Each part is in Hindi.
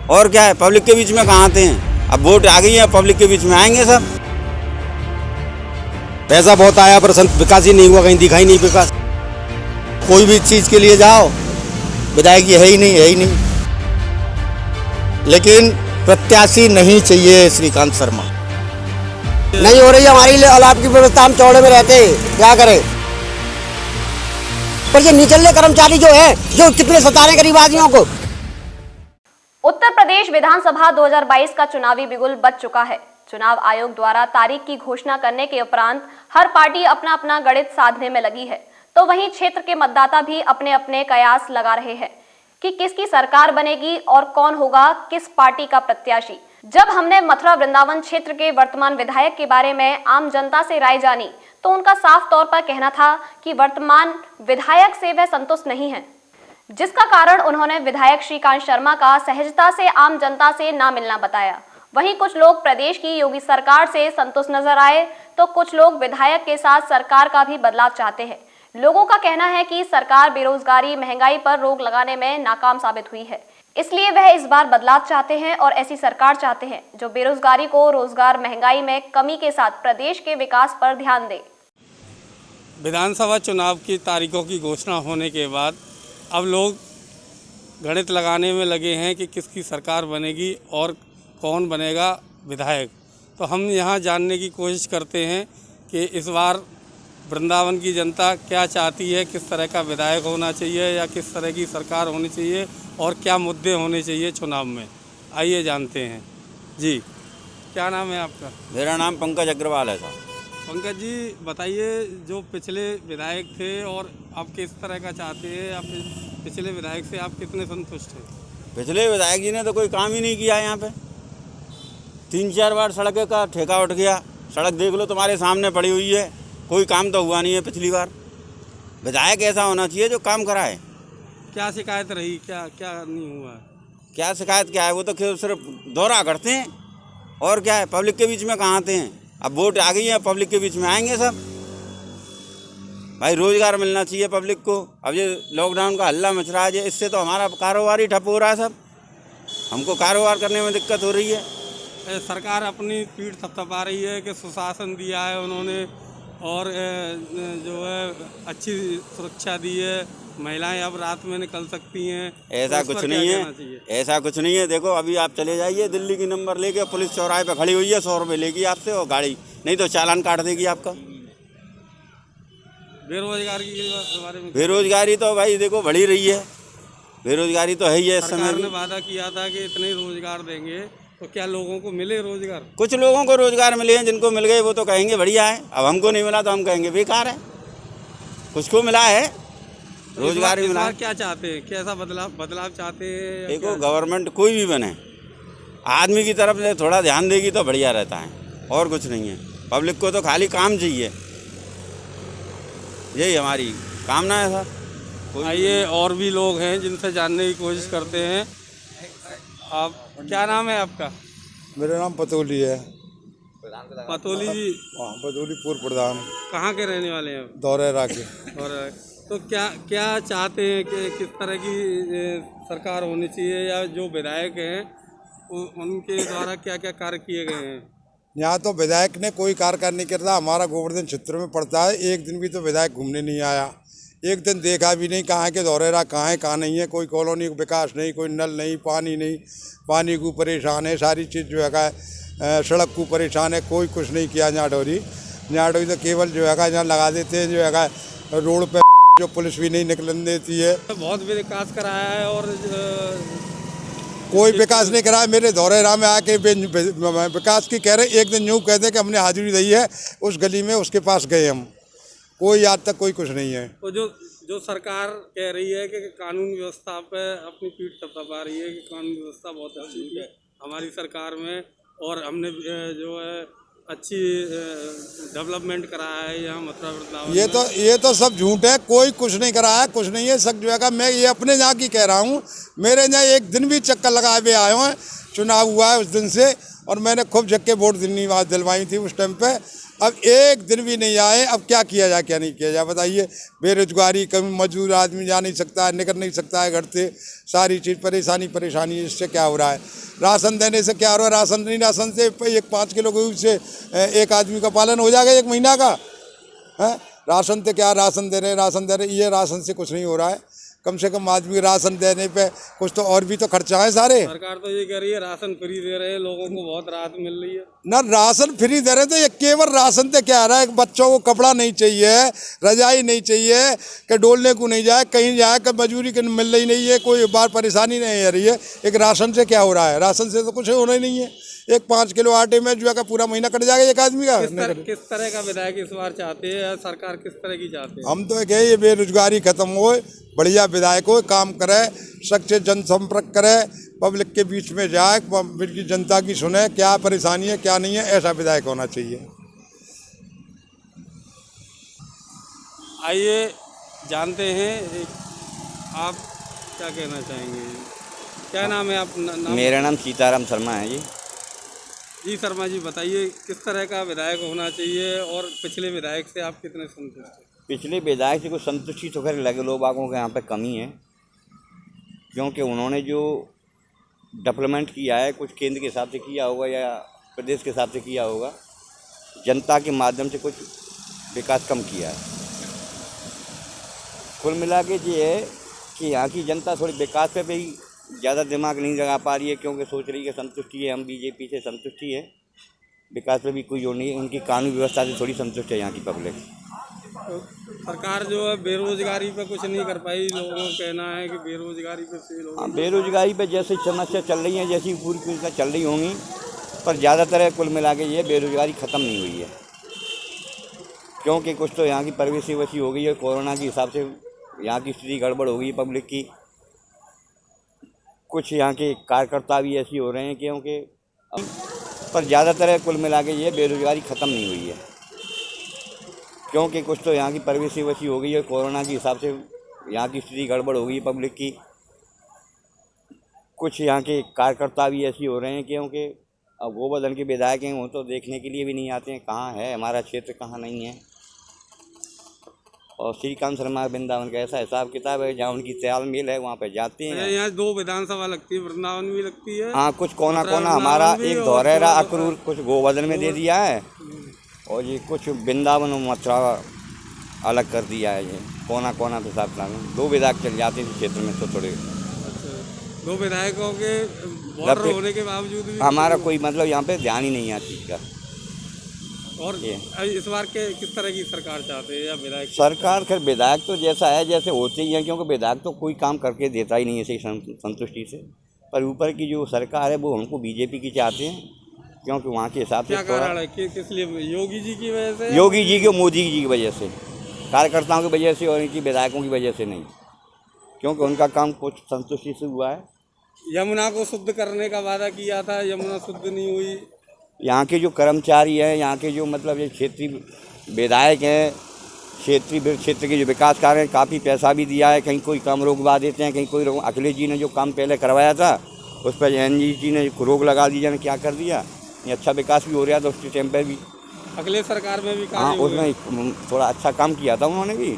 और क्या है, पब्लिक के बीच में कहाँ आते हैं। अब वोट आ गई है, पब्लिक के बीच में आएंगे सब। पैसा बहुत आया पर विकास ही नहीं हुआ, कहीं दिखाई नहीं विकास। कोई भी चीज के लिए जाओ, विधायक है ही नहीं, है ही नहीं। लेकिन प्रत्याशी नहीं चाहिए श्रीकांत शर्मा। नहीं हो रही हमारी लाभ की व्यवस्था, हम चौड़े में रहते हैं, क्या करें। पर ये निचले कर्मचारी जो है, जो कितने सता रहे गरीब आदमियों को। उत्तर प्रदेश विधानसभा 2022 का चुनावी बिगुल बज चुका है। चुनाव आयोग द्वारा तारीख की घोषणा करने के उपरांत हर पार्टी अपना अपना गणित साधने में लगी है, तो वहीं क्षेत्र के मतदाता भी अपने अपने कयास लगा रहे हैं कि किसकी सरकार बनेगी और कौन होगा किस पार्टी का प्रत्याशी। जब हमने मथुरा वृंदावन क्षेत्र के वर्तमान विधायक के बारे में आम जनता से राय जानी, तो उनका साफ तौर पर कहना था कि वर्तमान विधायक से वह संतुष्ट नहीं है, जिसका कारण उन्होंने विधायक श्रीकांत शर्मा का सहजता से आम जनता से ना मिलना बताया। वहीं कुछ लोग प्रदेश की योगी सरकार से संतुष्ट नजर आए, तो कुछ लोग विधायक के साथ सरकार का भी बदलाव चाहते हैं। लोगों का कहना है कि सरकार बेरोजगारी, महंगाई पर रोक लगाने में नाकाम साबित हुई है, इसलिए वह इस बार बदलाव चाहते हैं और ऐसी सरकार चाहते हैं जो बेरोजगारी को रोजगार, महंगाई में कमी के साथ प्रदेश के विकास पर ध्यान दे। विधानसभा चुनाव की तारीखों की घोषणा होने के बाद अब लोग गणित लगाने में लगे हैं कि किसकी सरकार बनेगी और कौन बनेगा विधायक। तो हम यहाँ जानने की कोशिश करते हैं कि इस बार वृंदावन की जनता क्या चाहती है, किस तरह का विधायक होना चाहिए या किस तरह की सरकार होनी चाहिए और क्या मुद्दे होने चाहिए चुनाव में। आइए जानते हैं। जी, क्या नाम है आपका? मेरा नाम पंकज अग्रवाल है साहब। पंकज जी, बताइए, जो पिछले विधायक थे और आप किस तरह का चाहते हैं, आप पिछले विधायक से आप कितने संतुष्ट हैं? पिछले विधायक जी ने तो कोई काम ही नहीं किया यहाँ पे। 3-4 बार सड़क का ठेका उठ गया। सड़क देख लो, तुम्हारे सामने पड़ी हुई है, कोई काम तो हुआ नहीं है पिछली बार। विधायक ऐसा होना चाहिए जो काम कराए। क्या शिकायत रही, क्या क्या नहीं हुआ? क्या शिकायत क्या है, वो तो सिर्फ दौरा करते हैं। और क्या है, पब्लिक के बीच में कहाँ आते हैं। अब वोट आ गई है, पब्लिक के बीच में आएंगे सब। भाई रोजगार मिलना चाहिए पब्लिक को। अब ये लॉकडाउन का हल्ला मच रहा है, इससे तो हमारा कारोबार ही ठप हो रहा है सब। हमको कारोबार करने में दिक्कत हो रही है। सरकार अपनी पीठ थपथपा रही है कि सुशासन दिया है उन्होंने और जो है अच्छी सुरक्षा दी है, महिलाएं अब रात में निकल सकती हैं। ऐसा तो कुछ नहीं है, ऐसा कुछ नहीं है। देखो, अभी आप चले जाइए दिल्ली की नंबर लेके, पुलिस चौराहे पे खड़ी हुई है, 100 रुपये लेगी आपसे और गाड़ी, नहीं तो चालान काट देगी आपका। बेरोजगारी के बारे में? बेरोजगारी तो भाई देखो बढ़ी रही है, बेरोजगारी तो है ही है इस समय। सरकार ने वादा किया था कि इतने रोजगार देंगे, तो क्या लोगों को मिले रोजगार? कुछ लोगों को रोजगार मिले हैं, जिनको मिल गए वो तो कहेंगे बढ़िया है। अब हमको नहीं मिला तो हम कहेंगे बेकार है। कुछ को मिला है, रोजगार भी मिला। क्या चाहते हैं, कैसा बदलाव चाहते हैं? देखो, गवर्नमेंट कोई भी बने, आदमी की तरफ से थोड़ा ध्यान देगी तो बढ़िया रहता है, और कुछ नहीं है। पब्लिक को तो खाली काम चाहिए, यही हमारी कामना है सर। आइए, और भी लोग हैं जिनसे जानने की कोशिश करते हैं। आप, क्या नाम है आपका? मेरा नाम पतोली है। पतोली जी? हाँ, पतोली पूर्व प्रधान। कहाँ के रहने वाले हैं? दौरेरा के। और तो क्या चाहते हैं कि किस तरह की सरकार होनी चाहिए, या जो विधायक हैं उनके द्वारा क्या क्या कार्य किए गए हैं? यहाँ तो विधायक ने कोई कार्य नहीं करता। हमारा गोवर्धन क्षेत्र में पड़ता है, एक दिन भी तो विधायक घूमने नहीं आया, एक दिन देखा भी नहीं कहाँ के दौरेरा कहाँ है कहाँ नहीं है। कोई कॉलोनी का विकास नहीं, कोई नल नहीं, पानी नहीं, पानी को परेशान है, सारी चीज़ जो है सड़क को परेशान है, कोई कुछ नहीं किया। न्याडोरी तो केवल जो है यहाँ लगा देते हैं, जो है रोड पे जो पुलिस भी नहीं निकलने देती है। बहुत विकास कराया है और कोई विकास नहीं कराया। मेरे दौरेरा में आके विकास की कह रहे, एक दिन यूँ कहते कि हमने हाजिरी दी है उस गली में, उसके पास गए हम, कोई आज तक कोई कुछ नहीं है। तो जो सरकार कह रही है कि कानून व्यवस्था पे अपनी पीठ थपथपा रही है कि कानून व्यवस्था बहुत अच्छी है हमारी सरकार में, और हमने जो है अच्छी डेवलपमेंट कराया है यहाँ मथुरा वृंदावन। ये तो सब झूठ है, कोई कुछ नहीं कराया, कुछ नहीं है। सब जो है मैं ये अपने यहाँ की कह रहा हूँ, मेरे यहाँ एक दिन भी चक्कर लगाए हुए आए हैं, चुनाव हुआ है उस दिन से और मैंने खूब झक्के वोट दिलवाई थी उस टाइम पे। अब एक दिन भी नहीं आए, अब क्या किया जाए क्या नहीं किया जाए बताइए। बेरोजगारी, कभी मजदूर आदमी जा नहीं सकता है, निकल नहीं सकता है घर से, सारी चीज़ परेशानी। इससे क्या हो रहा है? राशन देने से क्या हो रहा है? राशन से 5 किलो गेहूँ से एक आदमी का पालन हो जाएगा 1 महीना का है। राशन से क्या, राशन दे रहे, ये राशन से कुछ नहीं हो रहा है। कम से कम आदमी राशन देने पे कुछ तो और भी तो खर्चा है सारे। सरकार तो ये कह रही है राशन फ्री दे रहे हैं, लोगों को बहुत राहत मिल रही है ना। राशन फ्री दे रहे थे, ये केवल राशन से क्या आ रहा है? बच्चों को कपड़ा नहीं चाहिए, रजाई नहीं चाहिए, कि डोलने को नहीं जाए, कहीं जाए कि मजूरी के मिल रही नहीं है, कोई बार परेशानी नहीं आ रही है। एक राशन से क्या हो रहा है? राशन से तो कुछ होना ही नहीं है। एक 5 किलो आटे में जो है का पूरा महीना कट जाएगा एक आदमी का। किस तरह का विधायक इस बार चाहते हैं या सरकार किस तरह की चाहते हैं? हम तो ये बेरोजगारी खत्म हो, बढ़िया विधायक हो, काम करे, सच्चे जनसंपर्क करे, पब्लिक के बीच में जाए, पब्लिक की जनता की सुने, क्या परेशानी है क्या नहीं है, ऐसा विधायक होना चाहिए। आइए जानते हैं, आप क्या कहना चाहेंगे? क्या नाम है आप? मेरा नाम सीताराम शर्मा है जी। जी शर्मा जी, बताइए किस तरह का विधायक होना चाहिए और पिछले विधायक से आप कितने संतुष्ट हैं? पिछले विधायक से कुछ संतुष्टि तो खैर लगे लोग बागों के यहाँ पे कमी है, क्योंकि उन्होंने जो डेवलपमेंट किया है कुछ केंद्र के हिसाब से किया होगा या प्रदेश के हिसाब से किया होगा, जनता के माध्यम से कुछ विकास कम किया है। कुल मिला के ये है कि यहाँ की जनता थोड़ी विकास पे भी ज़्यादा दिमाग नहीं लगा पा रही है, क्योंकि सोच रही है संतुष्टि है, हम बीजेपी से संतुष्टि है, विकास पे भी कोई जो नहीं है। उनकी कानूनी व्यवस्था से थोड़ी संतुष्ट है यहाँ की पब्लिक। तो सरकार जो है बेरोजगारी पे कुछ नहीं कर पाई, लोगों का कहना है कि बेरोजगारी पे से लोग। हाँ, बेरोजगारी पे जैसे समस्या चल रही है, जैसी पूरी चल रही होंगी, पर ज़्यादातर कुल मिला के ये बेरोजगारी ख़त्म नहीं हुई है, क्योंकि कुछ तो यहाँ की परवेशी वैसी हो गई है। कोरोना के हिसाब से यहाँ की स्थिति गड़बड़ हो गई है पब्लिक की। कुछ यहाँ के कार्यकर्ता भी ऐसी हो रहे हैं क्योंकि, पर ज़्यादातर कुल मिला के ये बेरोजगारी ख़त्म नहीं हुई है, क्योंकि कुछ तो यहाँ की परवेशी वैसी हो गई है। कोरोना के हिसाब से यहाँ की स्थिति गड़बड़ हो गई है पब्लिक की। कुछ यहाँ के कार्यकर्ता भी ऐसी हो रहे हैं क्योंकि अब गोवर्धन के विधायक हैं, वो तो देखने के लिए भी नहीं आते हैं कहाँ है हमारा क्षेत्र, कहाँ नहीं है। और श्रीकांत शर्मा वृंदावन का ऐसा हिसाब किताब है, जहाँ उनकी तालमेल है वहाँ पे जाते हैं। यहाँ 2 विधानसभा लगती है, वृंदावन भी लगती है। हाँ, कुछ कोना कोना हमारा एक धौरेरा अक्रूर कुछ गोवर्धन में दे दिया है, और ये कुछ वृंदावन और मथुरा अलग कर दिया है। ये कोना कोना के हिसाब से 2 विधायक चल जाते हैं इस क्षेत्र में। तो थोड़े 2 विधायकों के बॉर्डर होने के बावजूद भी हमारा कोई मतलब यहाँ पे ध्यान ही नहीं है चीज़ का। और इस बार के किस तरह की सरकार चाहते हैं या विधायक? सरकार खैर विधायक तो जैसा है जैसे होते ही हैं, क्योंकि विधायक तो कोई काम करके देता ही नहीं है सही संतुष्टि से। पर ऊपर की जो सरकार है वो हमको बीजेपी की चाहते हैं, क्योंकि वहाँ के हिसाब से। क्या कारण है? किस लिए? योगी जी की वजह से? योगी जी की, मोदी जी की वजह से, कार्यकर्ताओं की वजह से, और इनकी विधायकों की वजह से नहीं, क्योंकि उनका काम कुछ संतुष्टि से हुआ है। यमुना को शुद्ध करने का वादा किया था, यमुना शुद्ध नहीं हुई। यहाँ के जो कर्मचारी हैं, यहाँ के जो मतलब ये क्षेत्रीय विधायक हैं, क्षेत्रीय क्षेत्र के जो विकास कार्य हैं, काफ़ी पैसा भी दिया है, कहीं कोई काम रोकवा देते हैं, कहीं कोई अखिलेश जी ने जो काम पहले करवाया था उस पर एनजी जी ने रोक लगा दी, जाने क्या कर दिया। ये अच्छा विकास भी हो रहा था उसके टाइम पर भी, अखिलेश सरकार में भी। हाँ, उसमें थोड़ा अच्छा काम किया था उन्होंने भी।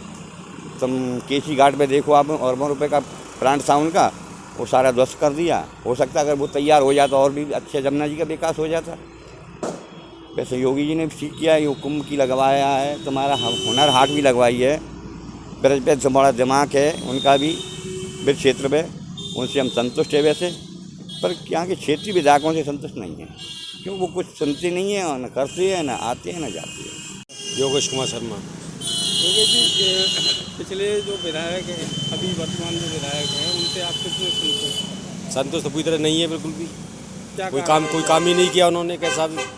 तुम केसी घाट पे देखो आप, अरबों रुपए का प्लांट था उनका, वो सारा ध्वस्त कर दिया। हो सकता है अगर वो तैयार हो जाता और भी अच्छे जमुना जी का विकास हो जाता। वैसे योगी जी ने भी ठीक किया है, कुंभ की लगवाया है, तुम्हारा हुनर हाट भी लगवाई है। ब्रज पे बड़ा दिमाग है उनका भी ब्रज क्षेत्र में, उनसे हम संतुष्ट है वैसे। पर यहाँ के क्षेत्रीय विधायकों से संतुष्ट नहीं है, क्यों वो कुछ सुनते नहीं हैं, और न करते हैं, न आते हैं, न जाते हैं। योगेश कुमार शर्मा। योगेश जी, पिछले जो विधायक हैं, अभी वर्तमान जो विधायक हैं, उनसे आप कितने संतुष्ट? संतुष्ट पूरी तरह नहीं है बिल्कुल भी। क्या कोई काम ही नहीं किया उन्होंने, कैसा भी।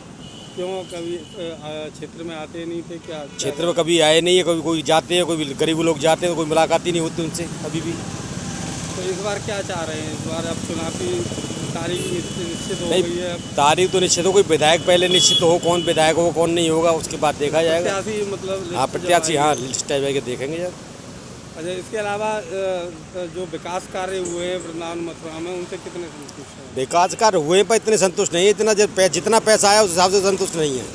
क्यों? कभी क्षेत्र में आते नहीं थे क्या? क्षेत्र में कभी आए नहीं है, कभी कोई जाते हैं, कोई गरीब लोग जाते हैं, कोई मुलाकात ही नहीं होती उनसे अभी भी। तो इस बार क्या चाह रहे हैं? इस बार अब चुनावी तारीख निश्चित हो नहीं, गई है। तारीख तो निश्चित हो, कोई विधायक पहले निश्चित हो, कौन विधायक हो कौन नहीं होगा, उसके बाद देखा जाएगा। प्रत्याशी मतलब? हाँ, प्रत्याशी, हाँ, लिस्ट टाइप है, देखेंगे यार। अच्छा, इसके अलावा जो विकास कार्य हुए हैं वृंदावन मथुरा में, उनसे कितने संतुष्ट हैं? विकास कार्य हुए पर इतने संतुष्ट नहीं है, इतना जितना पैसा आया उस हिसाब से संतुष्ट नहीं है।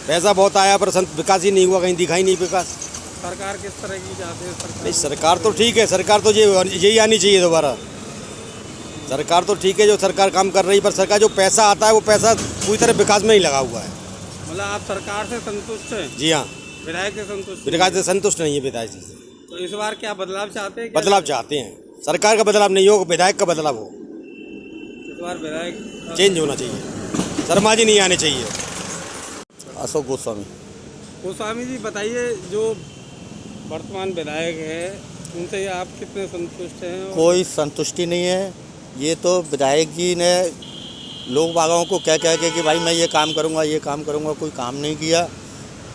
पैसा बहुत आया पर विकास ही नहीं हुआ, कहीं दिखाई नहीं विकास। सरकार किस तरह की चाहते हैं? सरकार नहीं, सरकार तो ठीक है, सरकार तो यही आनी चाहिए दोबारा। सरकार तो ठीक है जो सरकार काम कर रही है, पर सरकार जो पैसा आता है वो पैसा पूरी तरह विकास में ही लगा हुआ है। मतलब आप सरकार से संतुष्ट हैं? जी हाँ, विधायक से संतुष्ट? विकास से संतुष्ट नहीं है विधायक जी से। तो इस बार क्या बदलाव चाहते हैं? क्या बदलाव चाहते हैं, सरकार का बदलाव नहीं हो, विधायक का बदलाव हो। इस बार विधायक चेंज होना चाहिए, शर्मा जी नहीं आने चाहिए। अशोक गोस्वामी। गोस्वामी जी बताइए, जो वर्तमान विधायक है उनसे आप कितने संतुष्ट हैं? और कोई संतुष्टि नहीं है। ये तो विधायक जी ने लोग बागों को कह कह के कि भाई मैं ये काम करूँगा, ये काम करूँगा, कोई काम नहीं किया।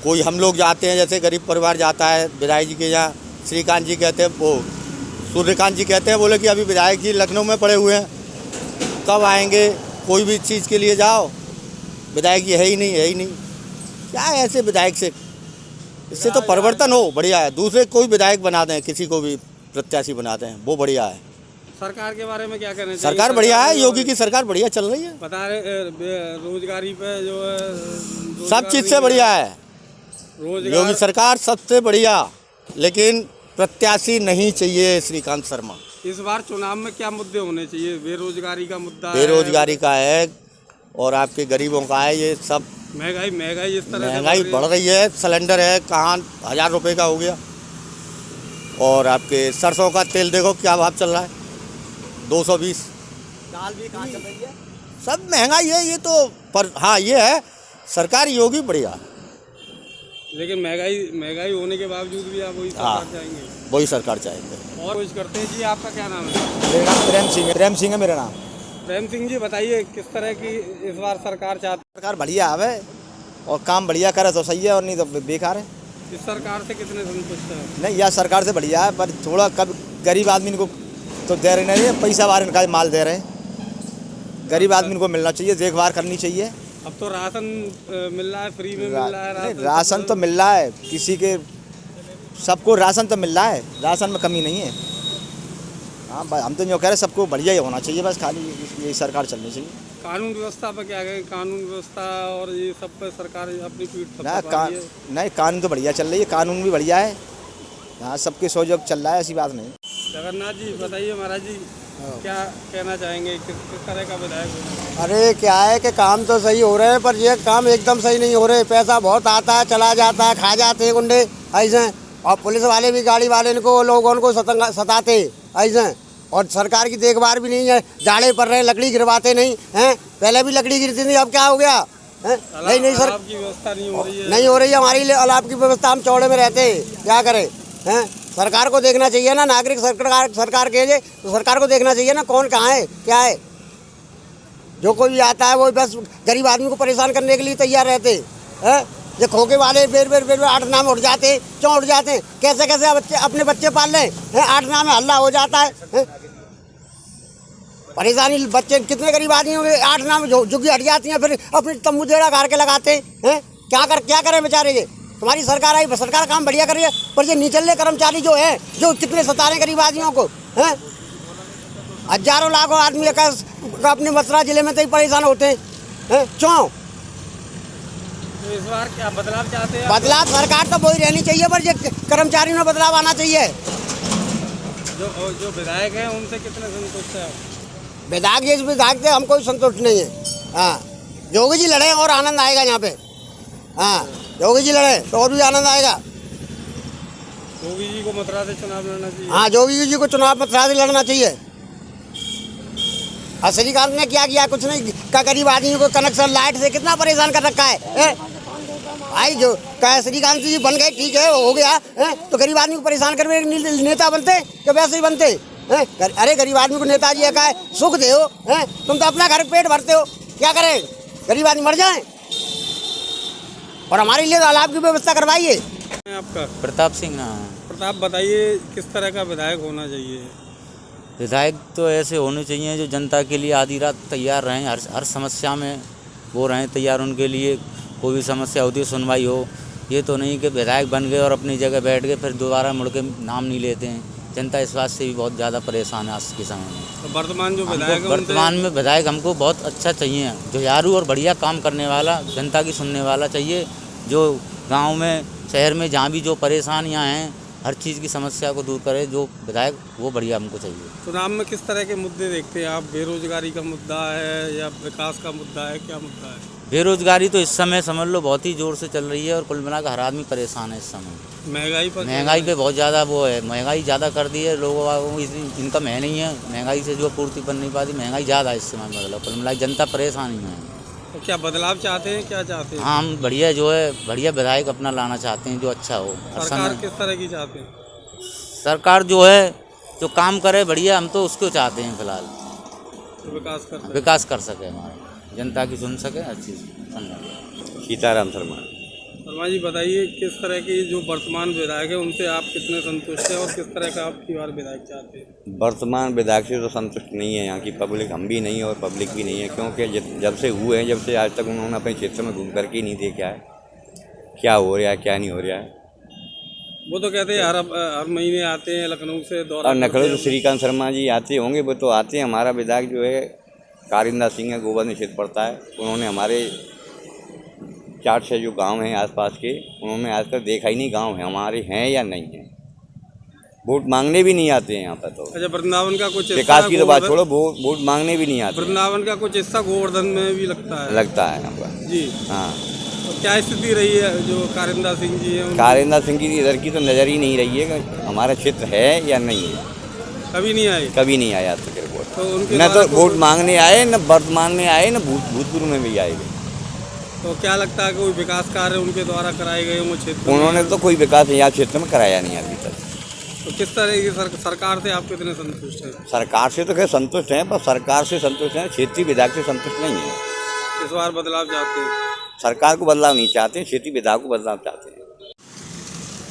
कोई हम लोग जाते हैं, जैसे गरीब परिवार जाता है विधायक जी के यहाँ, श्रीकांत जी कहते हैं, वो सूर्यकांत जी कहते हैं, बोले कि अभी विधायक जी लखनऊ में पड़े हुए हैं, कब आएंगे? कोई भी चीज़ के लिए जाओ, विधायक जी है ही नहीं, है ही नहीं। क्या है ऐसे विधायक से? इससे तो परिवर्तन हो, बढ़िया है। दूसरे कोई विधायक बना दें, किसी को भी प्रत्याशी बना दें, वो बढ़िया है। सरकार के बारे में क्या कहना चाहिए? सरकार बढ़िया है, योगी की सरकार बढ़िया चल रही है, बता रहे रोजगारी पे जो है, सब चीज़ से बढ़िया है रोजगार योगी सरकार, सबसे बढ़िया। लेकिन प्रत्याशी नहीं चाहिए श्रीकांत शर्मा। इस बार चुनाव में क्या मुद्दे होने चाहिए? बेरोजगारी का मुद्दा है, बेरोजगारी का है और आपके गरीबों का है, ये सब महंगाई इस तरह से महंगाई बढ़ रही है। सिलेंडर है कहाँ 1000 रुपये का हो गया, और आपके सरसों का तेल देखो क्या भाव चल रहा है, 220। दाल भी कहाँ चल रही है, सब महंगाई है। ये तो पर हाँ ये है, सरकार योगी बढ़िया, लेकिन महंगाई होने के बावजूद भी आप वही सरकार चाहेंगे? वही सरकार चाहेंगे। और कुछ करते हैं जी। आपका क्या नाम है? मेरा नाम प्रेम सिंह है मेरा नाम। प्रेम सिंह जी बताइए, किस तरह की इस बार सरकार चाहती? सरकार बढ़िया आवे और काम बढ़िया करे तो सही है, और नहीं तो बेकार है। इस सरकार से कितने संतुष्ट हैं? नहीं, यह सरकार से बढ़िया है, पर थोड़ा कब गरीब आदमी को तो दे रहे नहीं है, पैसा बाहर का माल दे रहे हैं। गरीब आदमी को मिलना चाहिए, देखभाल करनी चाहिए। अब तो राशन मिल रहा है, फ्री में मिल रहा है राशन तो मिल रहा है, किसी के सबको राशन तो मिल रहा है, राशन में कमी नहीं है। हाँ, हम तो जो कह रहे सबको बढ़िया ही होना चाहिए, बस खाली यही सरकार चलनी चाहिए। कानून व्यवस्था पर क्या कहें? कानून व्यवस्था और ये सब पे सरकार अपनी पीठ ना थपथपा रही है। नहीं, कानून तो बढ़िया चल रही है, कानून भी बढ़िया है, हाँ सबके सहयोग चल रहा है, ऐसी बात नहीं। जगन्नाथ जी बताइए, महाराज जी क्या कहना चाहेंगे, किस तरह का विधायक होना? अरे क्या है कि काम तो सही हो रहे हैं, पर ये काम एकदम सही नहीं हो रहे। पैसा बहुत आता है, चला जाता है, खा जाते हैं गुंडे ऐसे, और पुलिस वाले भी गाड़ी वाले को लोगों को सताते ऐसे, और सरकार की देखभाल भी नहीं है। जाड़े पड़ रहे हैं, लकड़ी गिरवाते नहीं हैं, पहले भी लकड़ी गिरती थी, अब क्या हो गया है? नहीं सर, की व्यवस्था नहीं हो रही है। नहीं हो रही है हमारी लिए अलाप की व्यवस्था, हम चौड़े में रहते हैं, क्या करें हैं? सरकार को देखना चाहिए ना, नागरिक सरकार के जे तो सरकार को देखना चाहिए ना, कौन कहाँ है क्या है। जो कोई भी आता है वो बस गरीब आदमी को परेशान करने के लिए तैयार रहते हैं। ये खोके वाले बेर 8 नाम उठ जाते हैं, क्यों उठ जाते हैं? कैसे कैसे अपने बच्चे पाल रहे हैं, 8 नाम में हल्ला हो जाता है। परेशानी बच्चे कितने गरीब आदमी होंगे, 8 नाम झुग्गी हट जाती हैं, फिर अपनी तंबू देड़ा गाड़ के लगाते हैं। क्या करें बेचारे? ये तुम्हारी सरकार आई, सरकार काम बढ़िया कर रही है, पर ये निचले कर्मचारी जो है, जो कितने सता रहे गरीब आदमियों को हैं। हजारों लाखों आदमी का अपने मथुरा जिले में तो ही परेशान होते हैं, क्यों? तो इस बार क्या बदलाव चाहते हैं? बदलाव सरकार तो वही रहनी चाहिए, पर ये कर्मचारियों में बदलाव आना चाहिए। जो विधायक हैं उनसे कितने संतुष्ट है? विधायक से हमको संतुष्ट नहीं है। हाँ, योगी जी लड़े और आनंद आएगा यहाँ पे। हाँ, योगी जी लड़े तो और भी आनंद आएगा। योगी जी को मथुरा से चुनाव लड़ना चाहिए। हाँ, योगी जी को चुनाव मथुरा से लड़ना चाहिए। और श्रीकांत ने क्या किया? कुछ नहीं का, गरीब आदमी को कनेक्शन लाइट से कितना परेशान कर रखा है। भाई जो कहे श्रीकांत जी बन गए, ठीक है, हो गया है, तो गरीब आदमी को परेशान करके नेता बनते कि वैसे ही बनते हैं? अरे गरीब आदमी को नेताजी है का सुख दे हो, तुम तो अपना घर पेट भरते हो, क्या करें? गरीब आदमी मर जाए, और हमारे लिए तो लाभ की व्यवस्था करवाइए। आपका? प्रताप सिंह नाम है। प्रताप बताइए, किस तरह का विधायक होना चाहिए? विधायक तो ऐसे होने चाहिए जो जनता के लिए आधी रात तैयार रहें, हर समस्या में वो रहें तैयार, उनके लिए कोई भी समस्या होती है सुनवाई हो, ये तो नहीं कि विधायक बन गए और अपनी जगह बैठ गए फिर दोबारा मुड़ के नाम नहीं लेते हैं। जनता इस बात से भी बहुत ज़्यादा परेशान है आज के समय में। तो वर्तमान जो हमको विधायक है वर्तमान में विधायक हमको बहुत अच्छा चाहिए, जुझारू और बढ़िया काम करने वाला, जनता की सुनने वाला चाहिए, जो गांव में शहर में जहाँ भी जो परेशानियाँ हैं हर चीज़ की समस्या को दूर करे, जो विधायक वो बढ़िया हमको चाहिए। चुनाव में किस तरह के मुद्दे देखते हैं आप? बेरोजगारी का मुद्दा है या विकास का मुद्दा है, क्या मुद्दा है? बेरोजगारी तो इस समय समझ लो बहुत ही ज़ोर से चल रही है और कुल मिलाकर हर आदमी परेशान है इस समय। महंगाई पे बहुत ज़्यादा वो है, महंगाई ज़्यादा कर दी है, लोगों को इनकम है नहीं है, महंगाई से जो पूर्ति कर नहीं पाती, महंगाई ज़्यादा है इस समय। मतलब कुल मिलाकर जनता परेशान ही है। तो क्या बदलाव चाहते हैं, क्या चाहते हैं? हाँ, हम बढ़िया जो है बढ़िया विधायक अपना लाना चाहते हैं, जो अच्छा हो। सरकार किस तरह की चाहते हैं? सरकार जो है जो काम करे बढ़िया, हम तो उसको चाहते हैं फिलहाल, तो विकास कर सके, हमारा जनता की सुन सके, हर चीज़ समझ। सीताराम शर्मा। शर्मा जी बताइए, किस तरह की जो वर्तमान विधायक है उनसे आप कितने संतुष्ट हैं और किस तरह का आप की बार विधायक चाहते हैं? वर्तमान विधायक से तो संतुष्ट नहीं है यहाँ की पब्लिक, हम भी नहीं और पब्लिक भी नहीं है, क्योंकि जब से हुए हैं जब से आज तक उन्होंने अपने क्षेत्र में घूम करके नहीं देखा है क्या हो रहा है क्या नहीं हो रहा है। वो तो कहते हैं हर महीने आते हैं लखनऊ से दौरा। और लखनऊ से श्रीकांत शर्मा जी आते होंगे, वो तो आते हैं। हमारा विधायक जो है कारिंदा सिंह है, गोवर्धन क्षेत्र पड़ता है, उन्होंने हमारे 4-6 जो गांव हैं आसपास के, उन्होंने आज तक देखा ही नहीं गांव है हमारे हैं या नहीं है। वोट मांगने भी नहीं आते हैं यहाँ पर। तो अच्छा, वृंदावन का कुछ विकास की तो बात छोड़ो, वोट मांगने भी नहीं आते। वृंदावन का कुछ हिस्सा गोवर्धन में भी लगता है यहाँ पर जी। हाँ, तो क्या स्थिति रही है जो कारिंदा सिंह जी हैं? कारिंदा सिंह की इधर की तो नज़र ही नहीं रही है कि हमारा क्षेत्र है या नहीं है। कभी नहीं आए? कभी नहीं आया आज तक रिपोर्ट। तो उनके न तो वोट मांगने आए, न वर्तमान में आए, न भूतपूर्व में भी आएंगे। तो क्या लगता है कोई विकास कार्य उनके द्वारा कराए गए होंगे क्षेत्र में? उन्होंने तो कोई विकास यहाँ क्षेत्र में कराया नहीं अभी तक। तो किस तरह की सरकार से आप कितने संतुष्ट हैं? सरकार से तो खैर संतुष्ट हैं, पर सरकार से संतुष्ट हैं, क्षेत्रीय विधायक से संतुष्ट नहीं है। इस बार बदलाव चाहते हैं? सरकार को बदलाव नहीं चाहते, क्षेत्रीय विधायक को बदलाव चाहते हैं।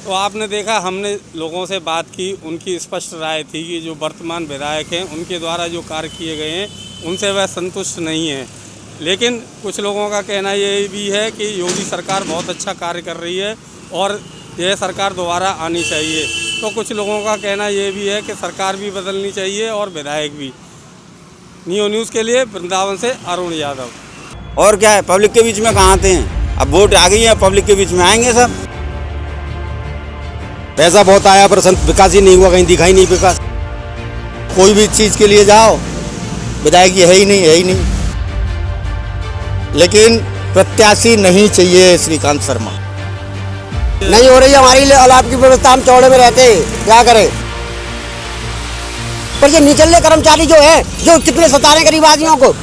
तो आपने देखा, हमने लोगों से बात की, उनकी स्पष्ट राय थी कि जो वर्तमान विधायक हैं उनके द्वारा जो कार्य किए गए हैं उनसे वह संतुष्ट नहीं है। लेकिन कुछ लोगों का कहना ये भी है कि योगी सरकार बहुत अच्छा कार्य कर रही है और यह सरकार दोबारा आनी चाहिए। तो कुछ लोगों का कहना ये भी है कि सरकार भी बदलनी चाहिए और विधायक भी। नियो न्यूज़ के लिए वृंदावन से अरुण यादव। और क्या है, पब्लिक के बीच में कहाँ आते हैं? अब वोट आ गई है, पब्लिक के बीच में आएंगे सब। पैसा बहुत आया पर विकास ही नहीं हुआ, कहीं दिखाई नहीं विकास। कोई भी चीज़ के लिए जाओ, विधायक है ही नहीं। लेकिन प्रत्याशी नहीं चाहिए श्रीकांत शर्मा। नहीं हो रही हमारी अलाप की व्यवस्था, हम चौड़े में रहते क्या करें। पर ये निचले कर्मचारी जो है, जो कितने सता रहे गरीब आदमियों को,